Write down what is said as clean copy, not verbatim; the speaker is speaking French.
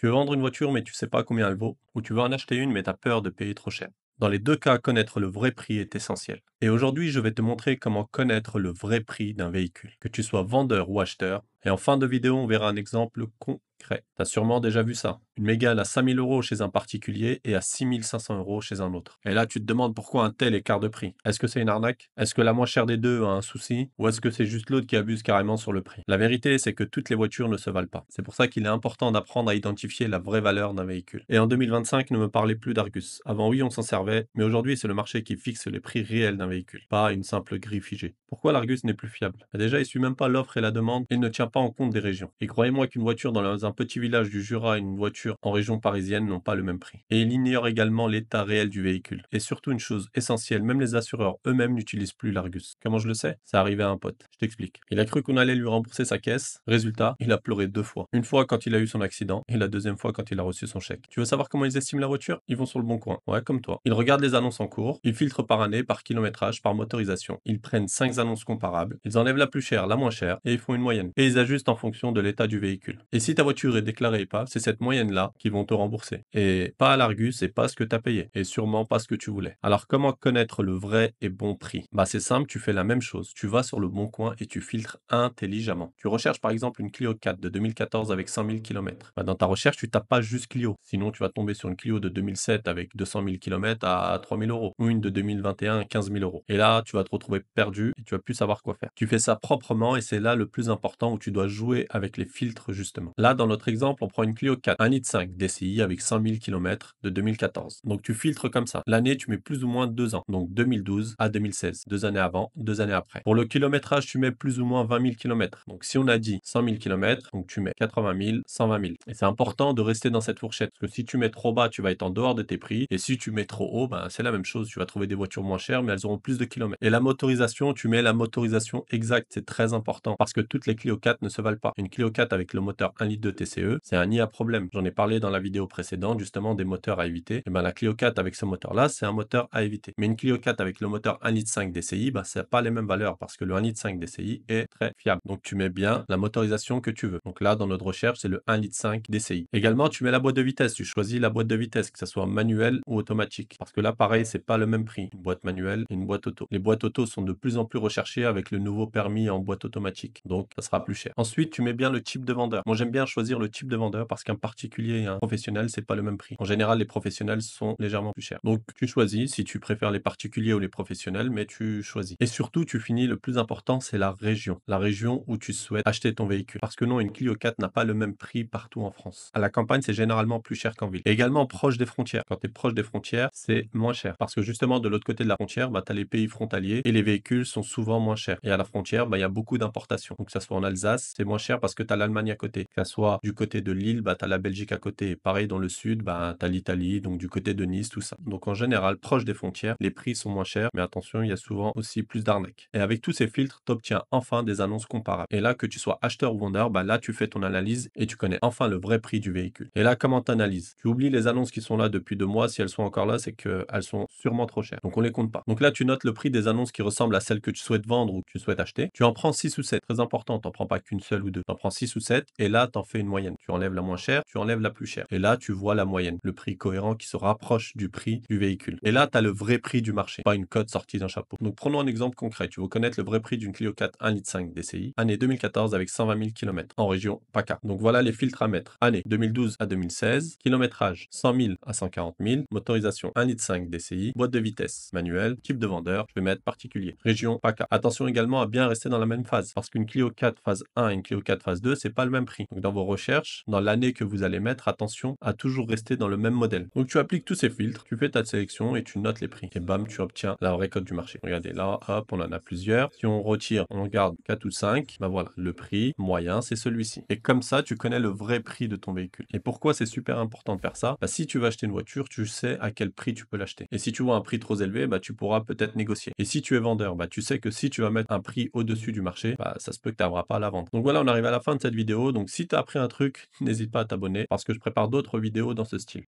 Tu veux vendre une voiture mais tu sais pas combien elle vaut, ou tu veux en acheter une mais tu as peur de payer trop cher. Dans les deux cas, connaître le vrai prix est essentiel. Et aujourd'hui, je vais te montrer comment connaître le vrai prix d'un véhicule, que tu sois vendeur ou acheteur. Et en fin de vidéo, on verra un exemple concret. Tu as sûrement déjà vu ça. Une Mégane à 5 000 euros chez un particulier et à 6 500 euros chez un autre. Et là, tu te demandes pourquoi un tel écart de prix. Est-ce que c'est une arnaque? Est-ce que la moins chère des deux a un souci? Ou est-ce que c'est juste l'autre qui abuse carrément sur le prix? La vérité, c'est que toutes les voitures ne se valent pas. C'est pour ça qu'il est important d'apprendre à identifier la vraie valeur d'un véhicule. Et en 2025, ne me parlez plus d'Argus. Avant, oui, on s'en servait, mais aujourd'hui, c'est le marché qui fixe les prix réels d'un véhicule, pas une simple grille figée. Pourquoi l'Argus n'est plus fiable? Déjà, il suit même pas l'offre et la demande et il ne tient pas en compte des régions. Et croyez-moi qu'une voiture dans un petit village du Jura et une voiture en région parisienne n'ont pas le même prix. Et il ignore également l'état réel du véhicule. Et surtout une chose essentielle, même les assureurs eux-mêmes n'utilisent plus l'Argus. Comment je le sais? C'est arrivé à un pote. Je t'explique. Il a cru qu'on allait lui rembourser sa caisse. Résultat, il a pleuré deux fois. Une fois quand il a eu son accident et la deuxième fois quand il a reçu son chèque. Tu veux savoir comment ils estiment la voiture? Ils vont sur le bon coin. Ouais, comme toi. Ils regardent les annonces en cours, ils filtrent par année, par kilométrage, par motorisation. Ils prennent 5 annonces comparables, ils enlèvent la plus chère, la moins chère, et ils font une moyenne. Et ils ajustent en fonction de l'état du véhicule. Et si ta voiture est déclarée EPA, c'est cette moyenne-là qui vont te rembourser. Et pas à l'Argus, et pas ce que tu as payé. Et sûrement pas ce que tu voulais. Alors comment connaître le vrai et bon prix? Bah c'est simple, tu fais la même chose. Tu vas sur le bon coin et tu filtres intelligemment. Tu recherches par exemple une Clio 4 de 2014 avec 100 000 km. Bah, dans ta recherche, tu tapes pas juste Clio. Sinon, tu vas tomber sur une Clio de 2007 avec 200 000 km à 3 000 euros. Ou une de 2021 à 15 000 euros. Et là, tu vas te retrouver perdu et tu vas plus savoir quoi faire. Tu fais ça proprement et c'est là le plus important où tu dois jouer avec les filtres justement. Là, dans notre exemple, on prend une Clio 4, 1,5 litre DCI avec 100 000 km de 2014. Donc tu filtres comme ça. L'année, tu mets plus ou moins 2 ans. Donc 2012 à 2016. 2 années avant, 2 années après. Pour le kilométrage, tu mets plus ou moins 20 000 km. Donc si on a dit 100 000 km, donc tu mets 80 000, 120 000. Et c'est important de rester dans cette fourchette. Parce que si tu mets trop bas, tu vas être en dehors de tes prix. Et si tu mets trop haut, ben, c'est la même chose. Tu vas trouver des voitures moins chères, mais elles auront plus de kilomètres. Et la motorisation, tu mets la motorisation exacte. C'est très important. Parce que toutes les Clio 4 ne se valent pas. Une Clio 4 avec le moteur 1 litre de TCE, c'est un nid à problème. J'en ai parlé dans la vidéo précédente, justement, des moteurs à éviter. Et ben, la Clio 4 avec ce moteur-là, c'est un moteur à éviter. Mais une Clio 4 avec le moteur 1,5 litre DCI, ben, ça n'a pas les mêmes valeurs parce que le 1,5 litre DCI est très fiable. Donc, tu mets bien la motorisation que tu veux. Donc là, dans notre recherche, c'est le 1,5 litre DCI. Également, tu mets la boîte de vitesse. Tu choisis la boîte de vitesse, que ce soit manuelle ou automatique. Parce que là, pareil, c'est pas le même prix. Une boîte manuelle et une boîte auto. Les boîtes auto sont de plus en plus recherchées avec le nouveau permis en boîte automatique. Donc, ça sera plus cher. Ensuite, tu mets bien le type de vendeur. Moi, j'aime bien choisir le type de vendeur parce qu'un particulier et un professionnel, c'est pas le même prix. En général, les professionnels sont légèrement plus chers. Donc, tu choisis si tu préfères les particuliers ou les professionnels, mais tu choisis. Et surtout, tu finis, le plus important, c'est la région. La région où tu souhaites acheter ton véhicule. Parce que non, une Clio 4 n'a pas le même prix partout en France. À la campagne, c'est généralement plus cher qu'en ville. Et également proche des frontières. Quand tu es proche des frontières, c'est moins cher. Parce que justement, de l'autre côté de la frontière, bah, tu as les pays frontaliers et les véhicules sont souvent moins chers. Et à la frontière, bah, il y a beaucoup d'importations. Donc, que ça soit en Alsace, c'est moins cher parce que tu as l'Allemagne à côté. Que ça soit du côté de Lille, bah, tu as la Belgique à côté. Et pareil, dans le sud, bah, tu as l'Italie, donc du côté de Nice, tout ça. Donc, en général, proche des frontières, les prix sont moins chers. Mais attention, il y a souvent aussi plus d'arnaques. Et avec tous ces filtres, tu obtiens enfin des annonces comparables. Et là, que tu sois acheteur ou vendeur, bah, là, tu fais ton analyse et tu connais enfin le vrai prix du véhicule. Et là, comment t'analyses? Tu oublies les annonces qui sont là depuis 2 mois. Si elles sont encore là, c'est qu'elles sont sûrement trop chères. Donc, on les compte pas. Donc là, tu notes le prix des annonces qui ressemblent à celles que tu souhaites vendre ou que tu souhaites acheter. Tu en prends 6 ou 7. Très important, t'en prends pas qu'une seule ou deux. Tu en prends 6 ou 7 et là, tu en fais une moyenne. Tu enlèves la moins chère, tu enlèves la plus chère. Et là, tu vois la moyenne, le prix cohérent qui se rapproche du prix du véhicule. Et là, tu as le vrai prix du marché, pas une cote sortie d'un chapeau. Donc, prenons un exemple concret. Tu veux connaître le vrai prix d'une Clio 4 1,5 litre DCI, année 2014 avec 120 000 km, en région PACA. Donc, voilà les filtres à mettre. Année 2012 à 2016, kilométrage 100 000 à 140 000, motorisation 1,5 litre DCI, boîte de vitesse manuelle, type de vendeur, je vais mettre particulier, région PACA. Attention également à bien rester dans la même phase, parce qu'une Clio 4 phase 1 et une Clio 4 phase 2, c'est pas le même prix. Donc, dans vos recherches, dans l'année que vous allez mettre, attention à toujours rester dans le même modèle. Donc, tu appliques tous ces filtres, tu fais ta sélection et tu notes les prix. Et bam, tu obtiens la vraie cote du marché. Regardez là, hop, on en a plusieurs. Si on retire, on garde 4 ou 5, ben voilà, le prix moyen, c'est celui-ci. Et comme ça, tu connais le vrai prix de ton véhicule. Et pourquoi c'est super important de faire ça? Bah, si tu veux acheter une voiture, tu sais à quel prix tu peux l'acheter. Et si tu vois un prix trop élevé, bah, tu pourras peut-être négocier. Et si tu es vendeur, bah, tu sais que si tu vas mettre un prix au-dessus du marché, bah, ça se peut que tu n'arriveras pas à la vente. Donc voilà, on arrive à la fin de cette vidéo. Donc si tu as appris un truc, n'hésite pas à t'abonner parce que je prépare d'autres vidéos dans ce style.